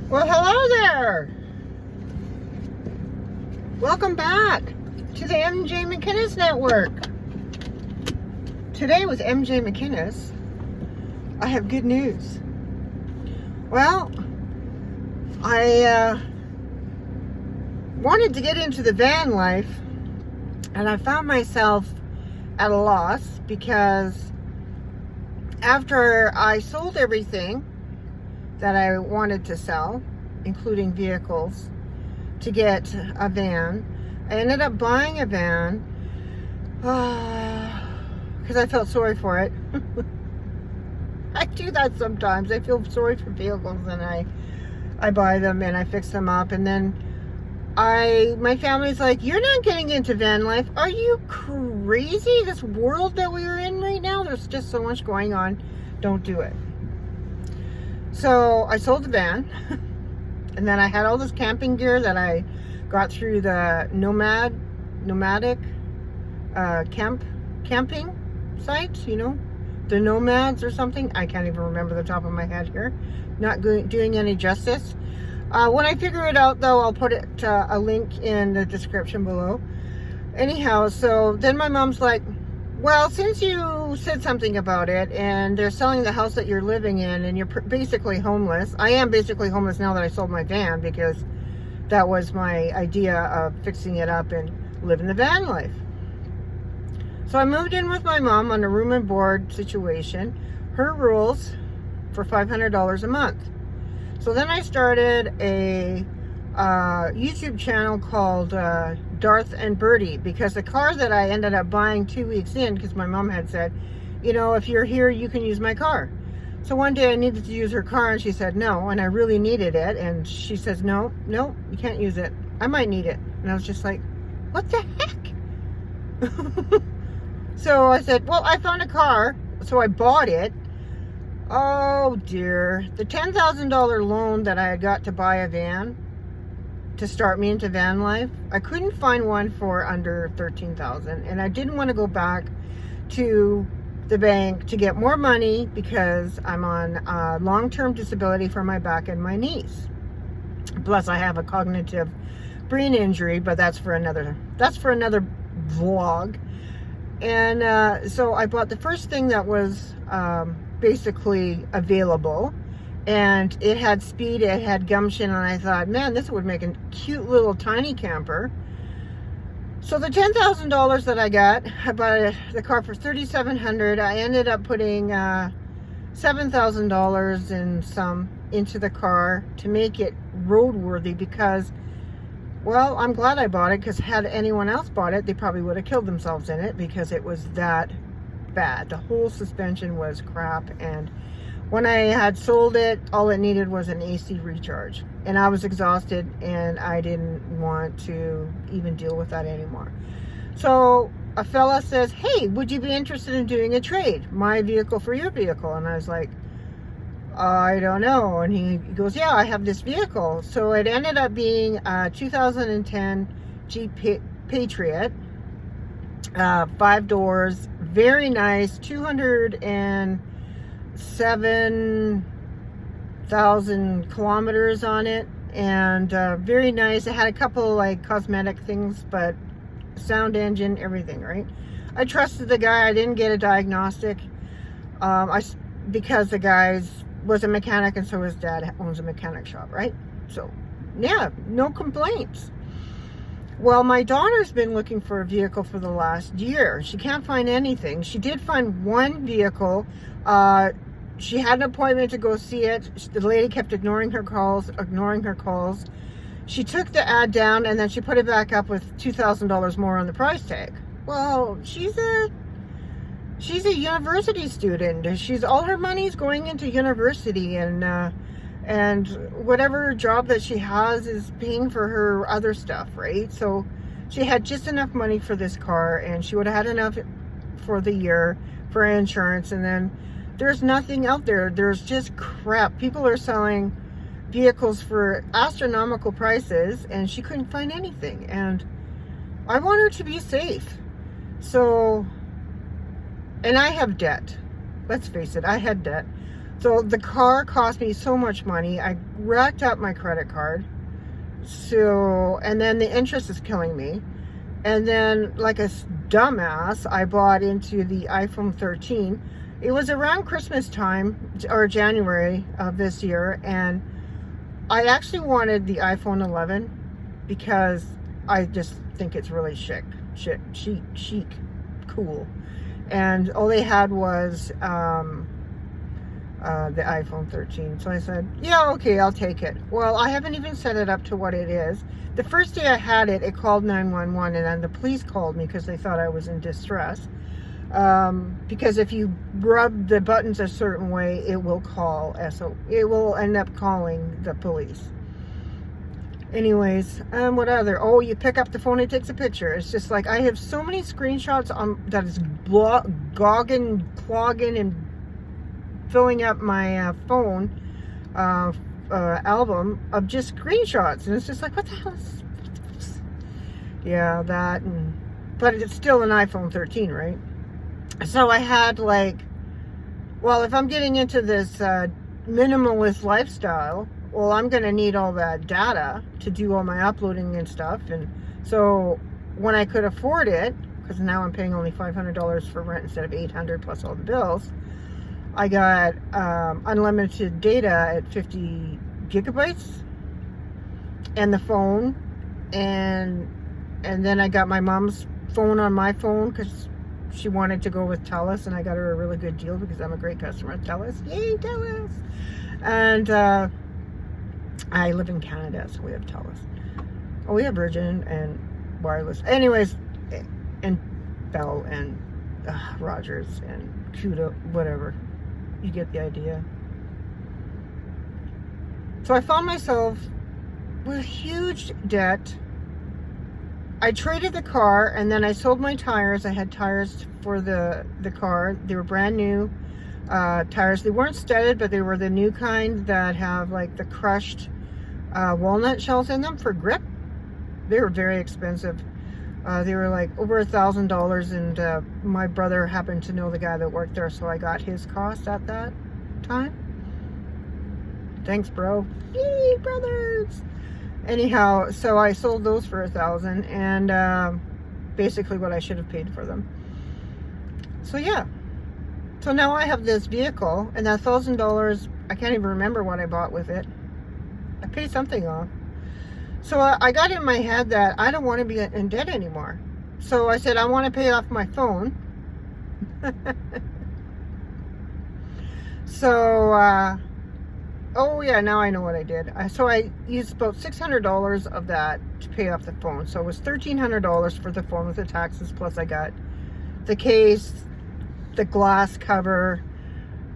Well, hello there. Welcome back to the MJ McInnes Network. Today with MJ McInnes, I have good news. Well, I wanted to get into the van life, and I found myself at a loss because after I sold everything that I wanted to sell, including vehicles, to get a van, I ended up buying a van because I felt sorry for it. I do that sometimes. I feel sorry for vehicles, and I buy them and I fix them up, and then my family's like, "You're not getting into van life. Are you crazy? This world that we are in right now, there's just so much going on. Don't do it." So I sold the van, and then I had all this camping gear that I got through the nomadic camping sites, the Nomads or something. I can't even remember the top of my head here. Not doing any justice. When I figure it out, though, I'll put it a link in the description below. Anyhow, so then my mom's like, "Well, since you said something about it, and they're selling the house that you're living in, and you're basically homeless." I am basically homeless now that I sold my van, because that was my idea of fixing it up and living the van life. So I moved in with my mom on a room and board situation. Her rules for $500 a month. So then I started a YouTube channel called Darth and Birdie, because the car that I ended up buying 2 weeks in, because my mom had said, "If you're here, you can use my car." So one day I needed to use her car, and she said no, and I really needed it, and she says, no, you can't use it. I might need it. And I was just like, what the heck? So I said, well, I found a car, so I bought it. Oh dear. The $10,000 loan that I had got to buy a van, to start me into van life, I couldn't find one for under $13,000, and I didn't want to go back to the bank to get more money because I'm on long-term disability for my back and my knees. Plus, I have a cognitive brain injury, but that's for another vlog. And so I bought the first thing that was basically available. And it had speed, it had gumption, and I thought, man, this would make a cute little tiny camper. So the $10,000 that I got, I bought the car for $3,700. I ended up putting $7,000 into the car to make it roadworthy, because, well, I'm glad I bought it, because had anyone else bought it, they probably would have killed themselves in it, because it was that bad. The whole suspension was crap, and when I had sold it, all it needed was an AC recharge. And I was exhausted, and I didn't want to even deal with that anymore. So a fella says, "Hey, would you be interested in doing a trade? My vehicle for your vehicle?" And I was like, "I don't know." And he goes, "Yeah, I have this vehicle." So it ended up being a 2010 Jeep Patriot, 5 doors, very nice, 207,000 kilometers on it, and very nice. It had a couple like cosmetic things, but sound engine, everything, right? I trusted the guy. I didn't get a diagnostic because the guy was a mechanic, and so his dad owns a mechanic shop, right? So yeah, no complaints. Well, my daughter's been looking for a vehicle for the last year. She can't find anything. She did find one vehicle. She had an appointment to go see it. The lady kept ignoring her calls. She took the ad down, and then she put it back up with $2,000 more on the price tag. Well, she's a university student. All her money's going into university, and whatever job that she has is paying for her other stuff, right? So she had just enough money for this car, and she would have had enough for the year for insurance, and then there's nothing out there. There's just crap. People are selling vehicles for astronomical prices, and she couldn't find anything. And I want her to be safe. So, and I have debt. Let's face it, I had debt. So the car cost me so much money. I racked up my credit card. So, and then the interest is killing me. And then, like a dumbass, I bought into the iPhone 13. It was around Christmas time, or January of this year, and I actually wanted the iPhone 11 because I just think it's really chic, cool. And all they had was the iPhone 13. So I said, yeah, okay, I'll take it. Well, I haven't even set it up to what it is. The first day I had it, it called 911, and then the police called me because they thought I was in distress. Because if you rub the buttons a certain way, it will call it will end up calling the police. Anyways, what other? Oh, you pick up the phone, it takes a picture. It's just like, I have so many screenshots that is clogging and filling up my phone album of just screenshots, and it's just like, what the hell is this? Yeah, that, but it's still an iPhone 13, right? So I had like, well, if I'm getting into this minimalist lifestyle, well, I'm gonna need all that data to do all my uploading and stuff. And so when I could afford it, because now I'm paying only $500 for rent instead of $800 plus all the bills, I got unlimited data at 50 gigabytes and the phone, and then I got my mom's phone on my phone because she wanted to go with TELUS, and I got her a really good deal because I'm a great customer at TELUS. Yay, TELUS! And I live in Canada, so we have TELUS. Oh, we have Virgin and wireless. Anyways, and Bell and Rogers and Cuda, whatever. You get the idea. So I found myself with huge debt. I traded the car, and then I sold my tires. I had tires for the car. They were brand new tires. They weren't studded, but they were the new kind that have like the crushed walnut shells in them for grip. They were very expensive. They were like over $1,000, and my brother happened to know the guy that worked there, so I got his cost at that time. Thanks, bro. Yay, brothers! Anyhow, so I sold those for $1,000, and basically what I should have paid for them. So yeah. So now I have this vehicle, and that $1,000, I can't even remember what I bought with it. I paid something off. So I got in my head that I don't want to be in debt anymore. So I said, I want to pay off my phone. So, oh yeah, now I know what I did. So I used about $600 of that to pay off the phone. So it was $1,300 for the phone with the taxes, plus I got the case, the glass cover,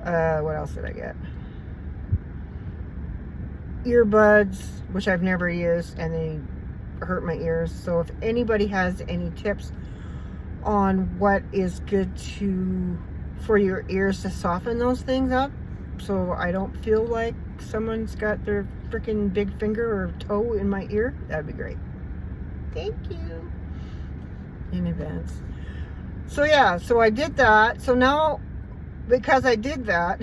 what else did I get? Earbuds, which I've never used, and they hurt my ears. So if anybody has any tips on what is good for your ears to soften those things up, so I don't feel like someone's got their freaking big finger or toe in my ear, that'd be great. Thank you in advance. So yeah, so I did that. So now, because I did that,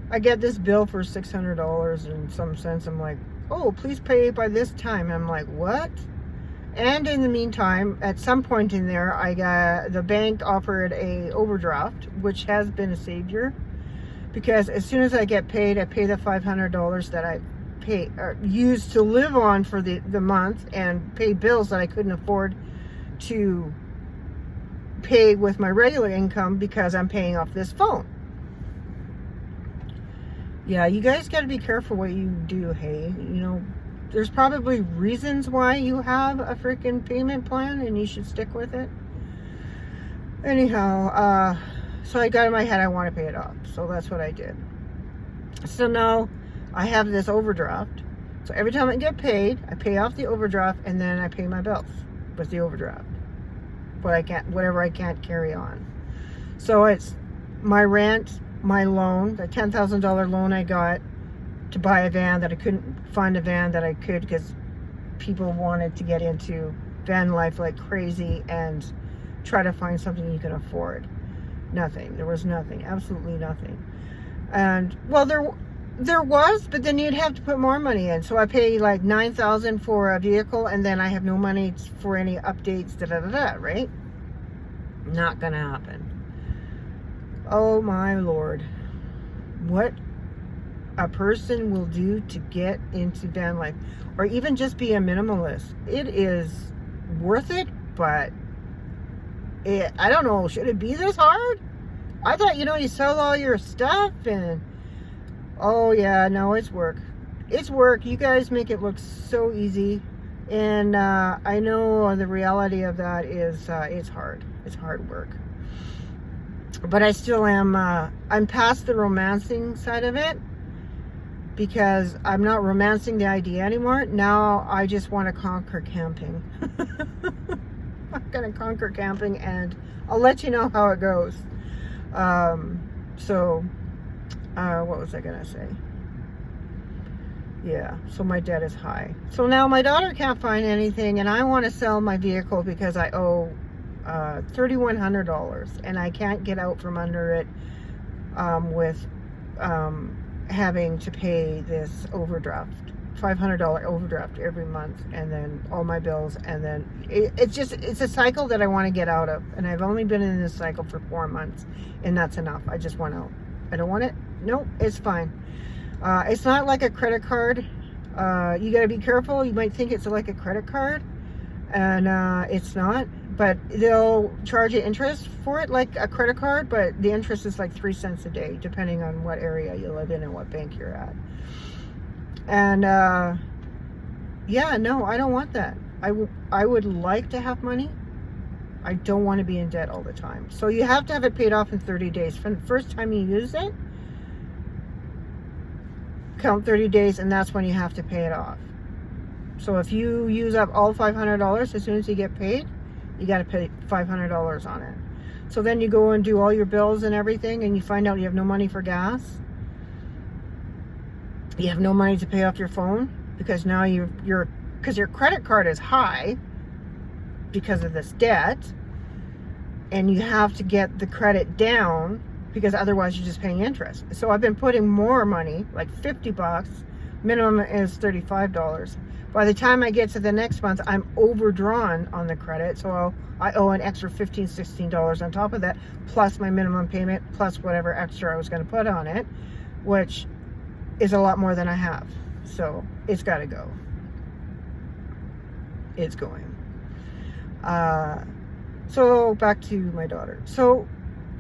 I get this bill for $600 in some sense. I'm like, oh, please pay by this time. I'm like, what? And in the meantime, at some point in there, I got the bank offered a overdraft, which has been a savior, because as soon as I get paid, I pay the $500 that I used to live on for the month, and pay bills that I couldn't afford to pay with my regular income because I'm paying off this phone. Yeah, you guys got to be careful what you do, hey? You know, there's probably reasons why you have a freaking payment plan, and you should stick with it. Anyhow, so I got in my head, I want to pay it off. So that's what I did. So now I have this overdraft. So every time I get paid, I pay off the overdraft, and then I pay my bills with the overdraft. But whatever I can't carry on. So it's my rent, my loan, the $10,000 loan I got to buy a van that I couldn't find a van that I could because people wanted to get into van life like crazy and try to find something you can afford. Nothing. There was nothing. Absolutely nothing. And, well, there was, but then you'd have to put more money in. So I pay like $9,000 for a vehicle, and then I have no money for any updates, right? Not gonna happen. Oh my Lord. What a person will do to get into van life, or even just be a minimalist. It is worth it, but I don't know, should it be this hard? I thought, you sell all your stuff and, oh yeah, no, it's work. It's work. You guys make it look so easy. And I know the reality of that is it's hard. It's hard work. But I still am, I'm past the romancing side of it, because I'm not romancing the idea anymore. Now I just want to conquer camping. I'm going to conquer camping, and I'll let you know how it goes. What was I going to say? Yeah, so my debt is high. So now my daughter can't find anything, and I want to sell my vehicle because I owe $3,100, and I can't get out from under it with having to pay this overdraft, $500 overdraft every month, and then all my bills, and then it's a cycle that I want to get out of, and I've only been in this cycle for 4 months, and that's enough. I just want out. I don't want it. Nope, it's fine. It's not like a credit card. You got to be careful. You might think it's like a credit card, and it's not. But they'll charge you interest for it like a credit card, but the interest is like 3 cents a day, depending on what area you live in and what bank you're at. And yeah, no, I don't want that. I would like to have money. I don't want to be in debt all the time. So you have to have it paid off in 30 days. From the first time you use it, count 30 days, and that's when you have to pay it off. So if you use up all $500 as soon as you get paid, you got to pay $500 on it. So then you go and do all your bills and everything, and you find out you have no money for gas. You have no money to pay off your phone, because now because your credit card is high because of this debt, and you have to get the credit down, because otherwise you're just paying interest. So I've been putting more money, like $50. Minimum is $35. By the time I get to the next month, I'm overdrawn on the credit, so I owe an extra $15, $16 on top of that, plus my minimum payment, plus whatever extra I was going to put on it, which is a lot more than I have. So it's got to go. It's going. So back to my daughter. So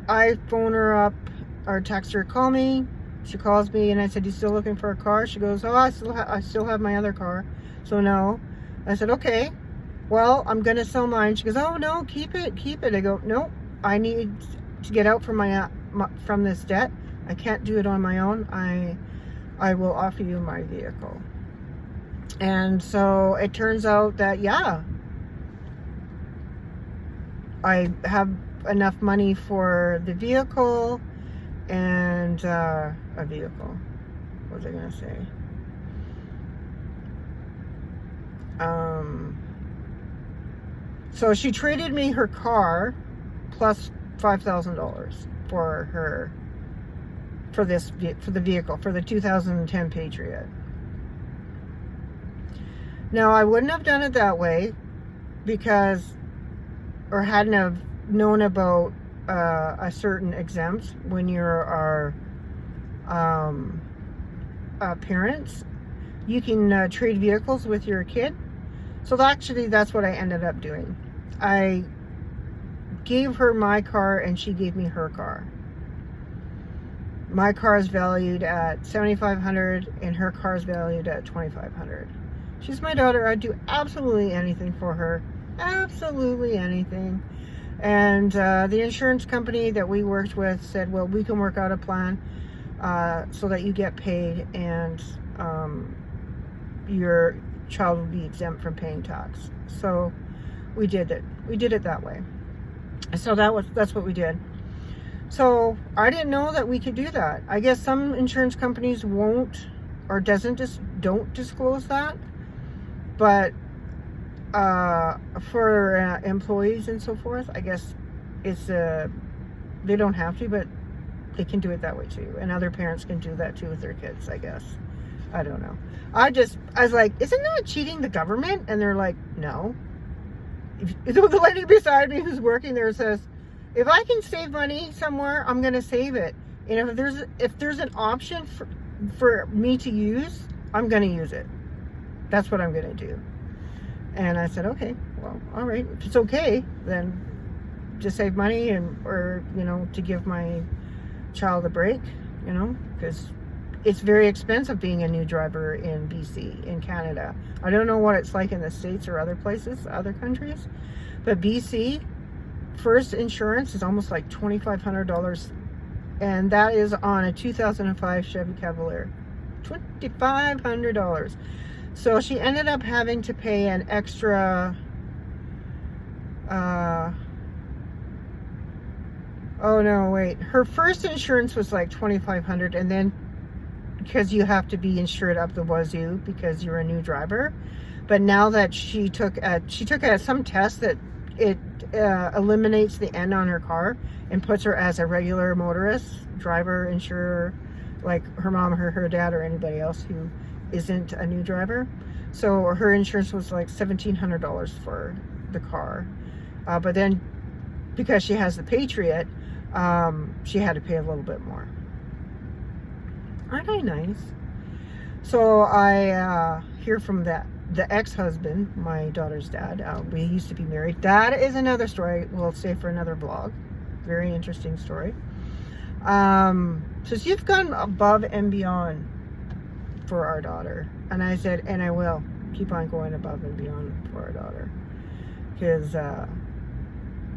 I phone her up or text her, call me. She calls me, and I said, you still looking for a car? She goes, oh, I still have my other car. So no. I said, okay, well, I'm going to sell mine. She goes, oh no, keep it. I go, no, I need to get out from from this debt. I can't do it on my own. I will offer you my vehicle. And so it turns out that, yeah, I have enough money for the vehicle and a vehicle. What was I going to say? So she traded me her car plus $5,000 for the vehicle, for the 2010 Patriot. Now, I wouldn't have done it that way or hadn't have known about a certain exempt when you're our parents. You can trade vehicles with your kid. So actually, that's what I ended up doing. I gave her my car, and she gave me her car. My car is valued at $7,500, and her car is valued at $2,500. She's my daughter. I'd do absolutely anything for her. Absolutely anything. And the insurance company that we worked with said, well, we can work out a plan so that you get paid, and your child will be exempt from paying tax. So we did it. We did it that way. So that's what we did. So I didn't know that we could do that. I guess some insurance companies won't or don't disclose that. But for employees and so forth, I guess it's They don't have to, but they can do it that way too. And other parents can do that too with their kids, I guess. I don't know. I was like, isn't that cheating the government? And they're like, no. The lady beside me who's working there says, if I can save money somewhere, I'm going to save it. And if there's an option for me to use, I'm going to use it. That's what I'm going to do. And I said, okay, well, all right. If it's okay, then just save money or, you know, to give my child a break, you know, because it's very expensive being a new driver in BC, in Canada. I don't know what it's like in the States or other places, other countries, but BC, first insurance is almost like $2,500, and that is on a 2005 Chevy Cavalier. $2,500. So she ended up having to pay an extra, oh no, wait. Her first insurance was like $2,500, and then because you have to be insured up the wazoo because you're a new driver. But now that she took some test that it eliminates the N on her car and puts her as a regular motorist, driver, insurer, like her mom or her dad or anybody else who isn't a new driver. So her insurance was like $1,700 for the car. But then because she has the Patriot, she had to pay a little bit more. Aren't I nice? So I hear from the ex-husband, my daughter's dad. We used to be married. That is another story we'll save for another vlog. Very interesting story. So you've gone above and beyond for our daughter. And I said, and I will keep on going above and beyond for our daughter. Because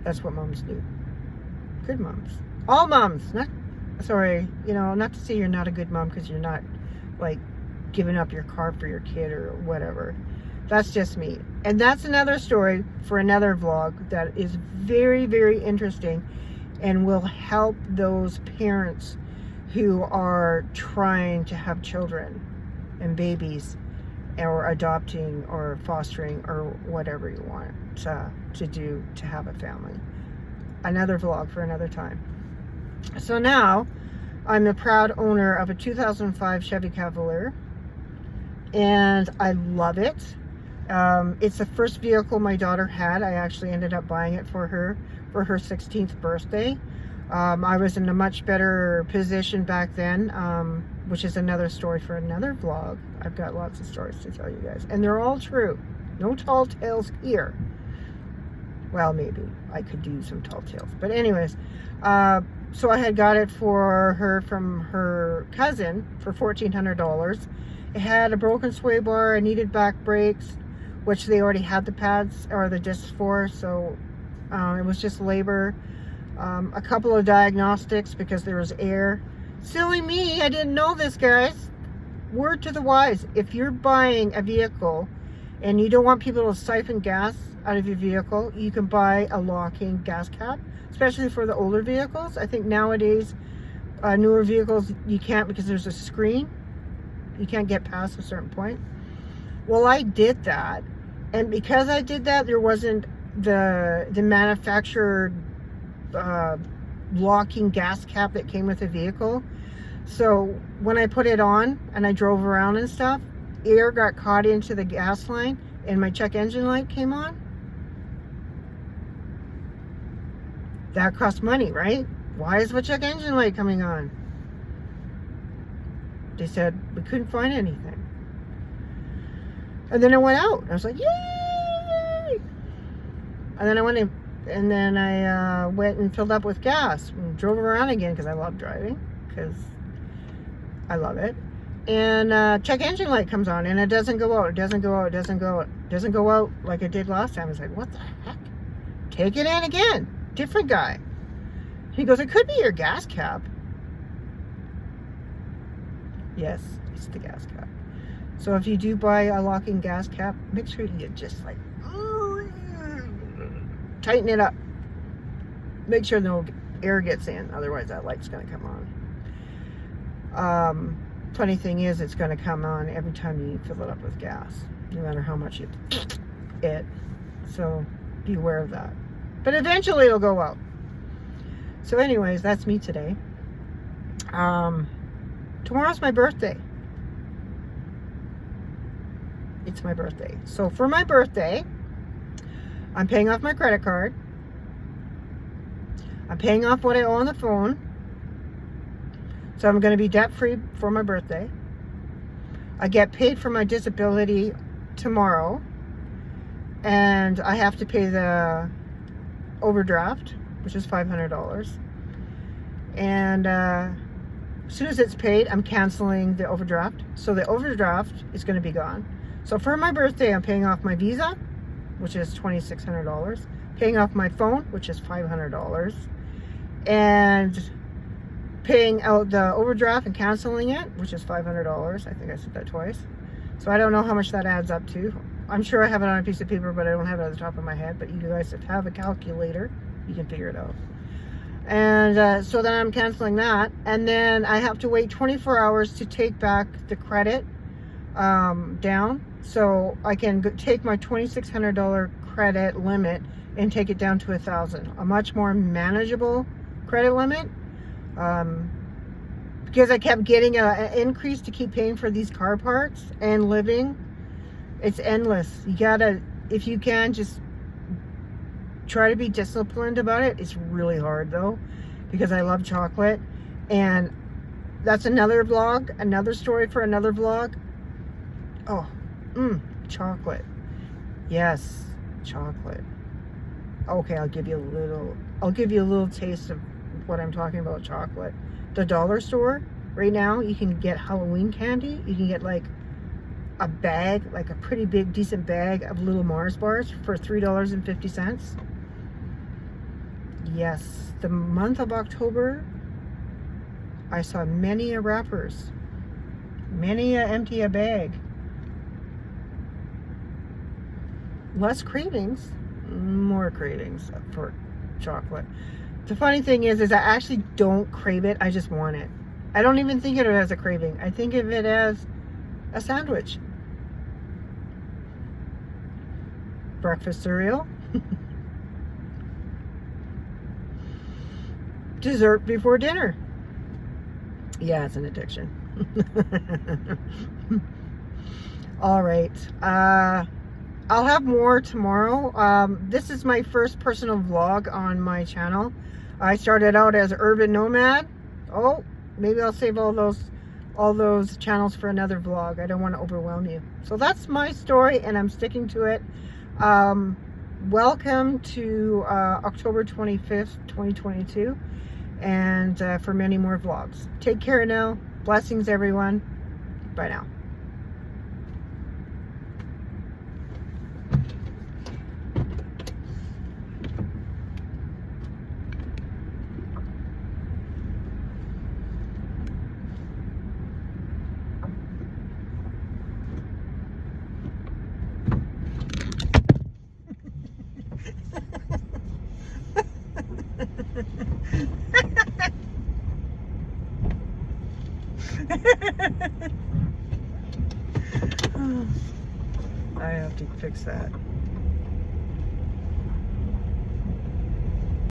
that's what moms do. Good moms. All moms. Sorry, you know, not to say you're not a good mom because you're not, like, giving up your car for your kid or whatever. That's just me. And that's another story for another vlog that is very, very interesting and will help those parents who are trying to have children and babies, or adopting or fostering or whatever you want to do to have a family. Another vlog for another time. So now I'm the proud owner of a 2005 Chevy Cavalier, and I love it. It's the first vehicle my daughter had. I actually ended up buying it for her 16th birthday. I was in a much better position back then, which is another story for another vlog. I've got lots of stories to tell you guys, and they're all true. No tall tales here. Well, maybe I could do some tall tales, but anyways, so I had got it for her from her cousin for $1,400. It had a broken sway bar, it needed back brakes, which they already had the pads or the discs for, so it was just labor. A couple of diagnostics because there was air. Silly me, I didn't know this, guys. Word to the wise, if you're buying a vehicle and you don't want people to siphon gas out of your vehicle, you can buy a locking gas cap, especially for the older vehicles. I think nowadays, newer vehicles, you can't because there's a screen. You can't get past a certain point. Well, I did that, and because I did that, there wasn't the manufactured locking gas cap that came with the vehicle. So when I put it on and I drove around and stuff, air got caught into the gas line and my check engine light came on. That cost money, right? Why is the check engine light coming on? They said we couldn't find anything. And then it went out. I was like, yay! And then I went in, and then I went and filled up with gas and drove around again because I love driving, because I love it. And check engine light comes on and it doesn't go out. It doesn't go out. It doesn't go out. It doesn't go out like it did last time. I was like, what the heck? Take it in again. Different guy. He goes, it could be your gas cap. Yes, it's the gas cap. So if you do buy a locking gas cap, make sure you just like tighten it up. Make sure no air gets in, otherwise that light's going to come on. Funny thing is, it's going to come on every time you fill it up with gas, no matter how much you it. So be aware of that. But eventually it'll go out. So anyways, that's me today. Tomorrow's my birthday. It's my birthday. So for my birthday, I'm paying off my credit card. I'm paying off what I owe on the phone. So I'm going to be debt-free for my birthday. I get paid for my disability tomorrow. And I have to pay the overdraft, which is $500. And as soon as it's paid, I'm canceling the overdraft. So the overdraft is going to be gone. So for my birthday, I'm paying off my Visa, which is $2,600. Paying off my phone, which is $500. And paying out the overdraft and canceling it, which is $500. I think I said that twice. So I don't know how much that adds up to. I'm sure I have it on a piece of paper, but I don't have it at the top of my head. But you guys, if you have a calculator, you can figure it out. And so then I'm canceling that. And then I have to wait 24 hours to take back the credit down. So I can take my $2,600 credit limit and take it down to $1,000. A much more manageable credit limit. Because I kept getting an increase to keep paying for these car parts and living. It's endless. You gotta, if you can, just try to be disciplined about it. It's really hard though, because I love chocolate. And that's another vlog, another story for another vlog. Oh, chocolate. Yes, chocolate. Okay, I'll give you a little taste of what I'm talking about, chocolate. The dollar store right now, you can get Halloween candy. You can get like a bag, like a pretty big decent bag of little Mars bars for $3.50. Yes, the month of October, I saw many a wrappers, many a empty a bag. Less cravings, more cravings for chocolate. The funny thing is I actually don't crave it. I just want it. I don't even think of it as a craving. I think of it as a sandwich. Breakfast cereal. Dessert before dinner. Yeah, it's an addiction. All right. I'll have more tomorrow. This is my first personal vlog on my channel. I started out as urban nomad. Oh, maybe I'll save all those channels for another vlog. I don't want to overwhelm you. So that's my story, and I'm sticking to it. Welcome to October 25th, 2022, and for many more vlogs. Take care now. Blessings, everyone. Bye now. I have to fix that.